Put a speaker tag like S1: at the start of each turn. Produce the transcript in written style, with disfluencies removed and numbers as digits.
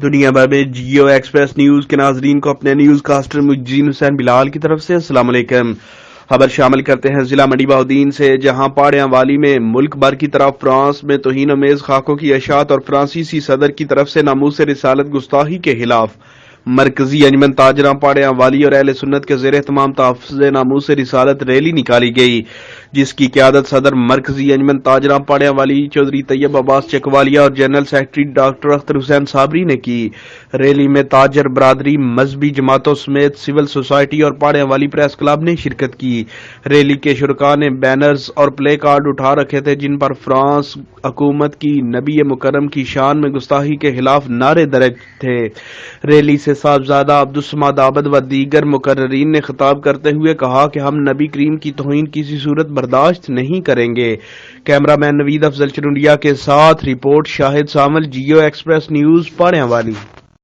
S1: دنیا بھر میں جیو ایکسپریس نیوز کے ناظرین کو اپنے نیوز کاسٹر مجین حسین بلال کی طرف سے السلام علیکم۔ خبر شامل کرتے ہیں ضلع منڈی بہاؤدین سے، جہاں پاڑیاں والی میں ملک بھر کی طرف فرانس میں توہین آمیز خاکوں کی اشاعت اور فرانسیسی صدر کی طرف سے ناموس رسالت گستاخی کے خلاف مرکزی انجمن تاجراں پاڑیاں والی اور اہل سنت کے زیر اہتمام تحفظ ناموس رسالت ریلی نکالی گئی، جس کی قیادت صدر مرکزی انجمن تاجراں پاڑیاں والی چودھری طیب عباس چکوالیہ اور general secretary doctor Akhtar Hussain Sabri نے کی۔ ریلی میں تاجر برادری، مذہبی جماعتوں سمیت سول سوسائٹی اور پاڑیاں والی پریس کلب نے شرکت کی۔ ریلی کے شرکاء نے بینرز اور پلے کارڈ اٹھا رکھے تھے جن پر فرانس حکومت کی نبی مکرم کی شان میں گستاخی کے خلاف نعرے درج تھے۔ ریلی سے صاحبزادہ عبدالصمد عابد و دیگر مقررین نے خطاب کرتے ہوئے کہا کہ ہم نبی کریم کی توہین کسی صورت برداشت نہیں کریں گے۔ کیمرہ مین نوید افضل چرنڈیا کے ساتھ رپورٹ شاہد سامل، جیو ایکسپریس نیوز، پاڑیاں والی۔